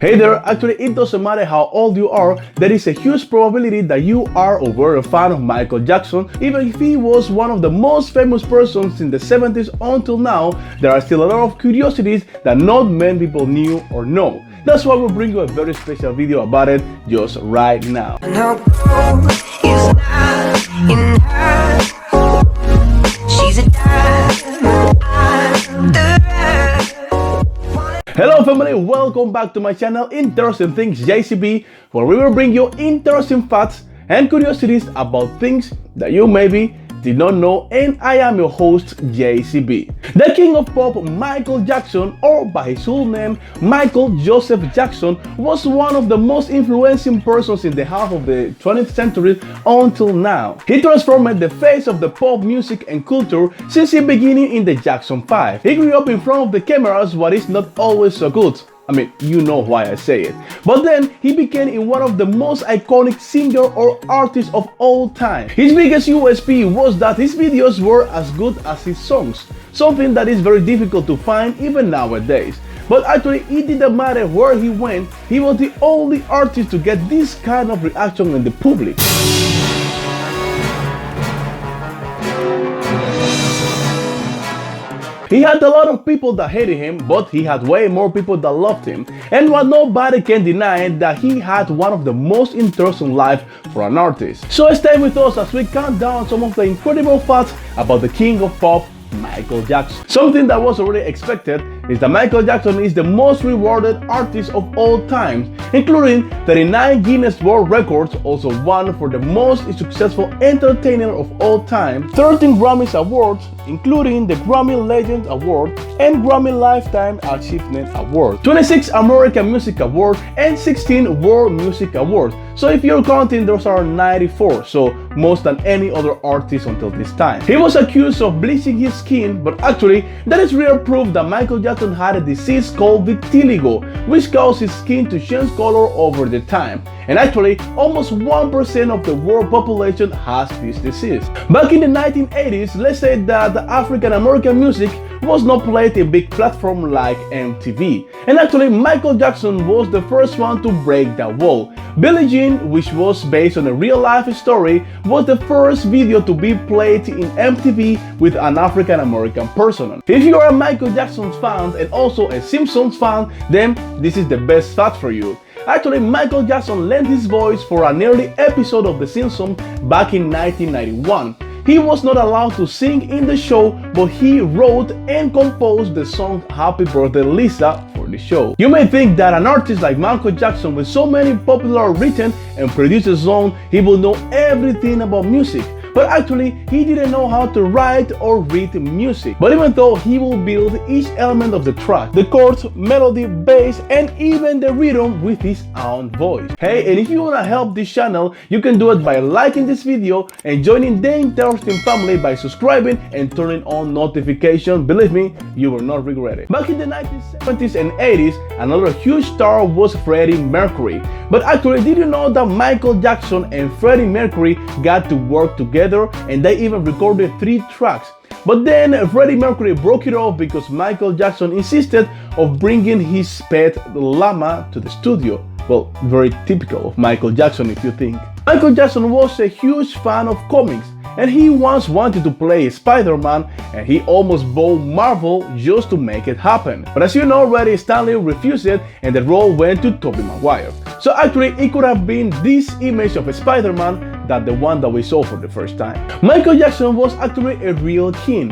Hey there, actually it doesn't matter how old you are, there is a huge probability that you are or were a fan of Michael Jackson. Even if he was one of the most famous persons in the 70s until now, there are still a lot of curiosities that not many people knew or know. That's why we'll bring you a very special video about it just right now. Hello family, welcome back to my channel Interesting Things JCB, where we will bring you interesting facts and curiosities about things that you maybe did not know, and I am your host JCB. The king of pop Michael Jackson, or by his full name Michael Joseph Jackson, was one of the most influential persons in the half of the 20th century until now. He transformed the face of the pop music and culture since the beginning in the Jackson 5. He grew up in front of the cameras, what is not always so good. I mean, you know why I say it. But then he became one of the most iconic singer or artists of all time. His biggest USP was that his videos were as good as his songs, something that is very difficult to find even nowadays. But actually, it didn't matter where he went, he was the only artist to get this kind of reaction in the public. He had a lot of people that hated him, but he had way more people that loved him. And what nobody can deny that he had one of the most interesting lives for an artist. So stay with us as we count down some of the incredible facts about the king of pop, Michael Jackson. Something that was already expected is that Michael Jackson is the most rewarded artist of all time, including 39 Guinness World Records, also one for the most successful entertainer of all time, 13 Grammy Awards, including the Grammy Legend Award and Grammy Lifetime Achievement Award, 26 American Music Awards, and 16 World Music Awards. So if you're counting, those are 94, so most than any other artist until this time. He was accused of bleaching his skin, but actually that is real proof that Michael Jackson had a disease called Vitiligo, which caused his skin to change color over the time. And actually, almost 1% of the world population has this disease. Back in the 1980s, let's say that the African American music was not played in big platform like MTV. And actually, Michael Jackson was the first one to break that wall. Billie, which was based on a real-life story, was the first video to be played in MTV with an African American person. If you are a Michael Jackson fan and also a Simpsons fan, then this is the best fact for you. Actually, Michael Jackson lent his voice for an early episode of The Simpsons back in 1991. He was not allowed to sing in the show, but he wrote and composed the song Happy Birthday Lisa for the show. You may think that an artist like Michael Jackson with so many popular written and produced songs, he will know everything about music. But actually, he didn't know how to write or read music. But even though he will build each element of the track, the chords, melody, bass, and even the rhythm with his own voice. Hey, and if you want to help this channel, you can do it by liking this video and joining the interesting family by subscribing and turning on notifications. Believe me, you will not regret it. Back in the 1970s and 80s, another huge star was Freddie Mercury. But actually, did you know that Michael Jackson and Freddie Mercury got to work together? And they even recorded 3 tracks. But then Freddie Mercury broke it off because Michael Jackson insisted of bringing his pet llama to the studio. Well, very typical of Michael Jackson if you think. Michael Jackson was a huge fan of comics, and he once wanted to play Spider-Man, and he almost bought Marvel just to make it happen. But as you know already, Stanley refused it and the role went to Tobey Maguire. So actually it could have been this image of Spider-Man than the one that we saw for the first time. Michael Jackson was actually a real king.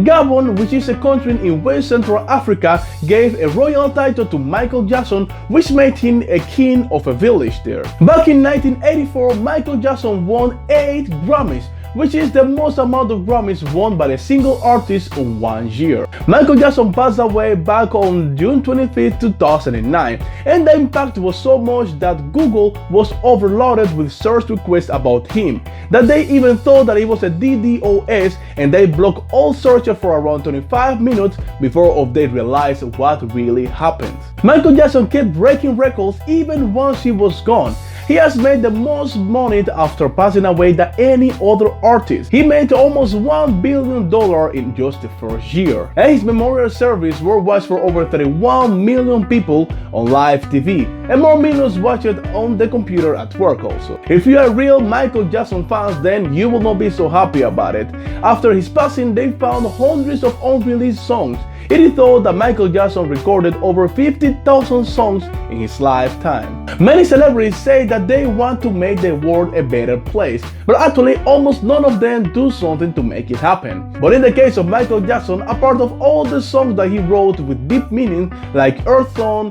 Gabon, which is a country in West Central Africa, gave a royal title to Michael Jackson, which made him a king of a village there. Back in 1984, Michael Jackson won 8 Grammys, which is the most amount of Grammys won by a single artist in 1 year. Michael Jackson passed away back on June 25, 2009, and the impact was so much that Google was overloaded with search requests about him, that they even thought that it was a DDoS, and they blocked all searches for around 25 minutes before they realized what really happened. Michael Jackson kept breaking records even once he was gone. he has made the most money after passing away than any other artist. He made almost $1 billion in just the first year. And his memorial service was watched for over 31 million people on live TV, and more millions watched it on the computer at work also. If you are real Michael Jackson fans, then you will not be so happy about it. After his passing, they found hundreds of unreleased songs. It is thought that Michael Jackson recorded over 50,000 songs in his lifetime. Many celebrities say that they want to make the world a better place, but actually almost none of them do something to make it happen. But in the case of Michael Jackson, apart of all the songs that he wrote with deep meaning like Earth Song,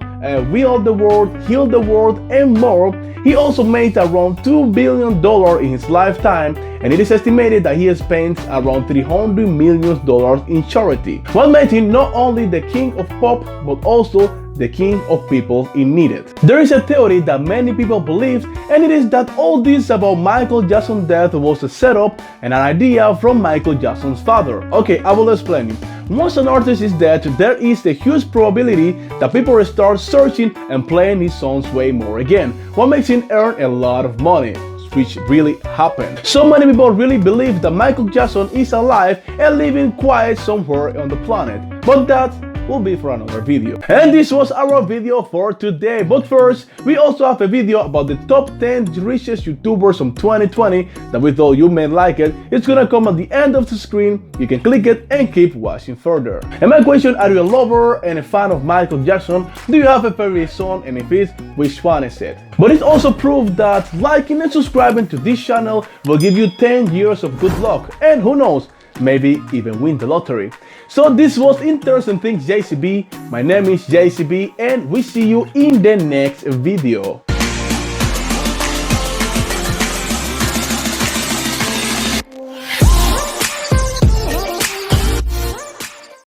We Are the World, Heal the World, and more, he also made around $2 billion in his lifetime, and it is estimated that he has spent around $300 million in charity. What made him not only the king of pop, but also the king of people in need. There is a theory that many people believe, and it is that all this about Michael Jackson's death was a setup and an idea from Michael Jackson's father. Okay, I will explain it. Once an artist is dead, there is a huge probability that people will start searching and playing his songs way more again, what makes him earn a lot of money, which really happened. So many people really believe that Michael Jackson is alive and living quiet somewhere on the planet, but that will be for another video. And this was our video for today. But first, we also have a video about the top 10 richest YouTubers from 2020 that we thought you may like it. It's gonna come at the end of the screen. You can click it and keep watching further. And my question, are you a lover and a fan of Michael Jackson? Do you have a favorite song, and if it's, which one is it? But it also proved that liking and subscribing to this channel will give you 10 years of good luck, and who knows, maybe even win the lottery. So this was Interesting Things JCB. My name is JCB, and we see you in the next video.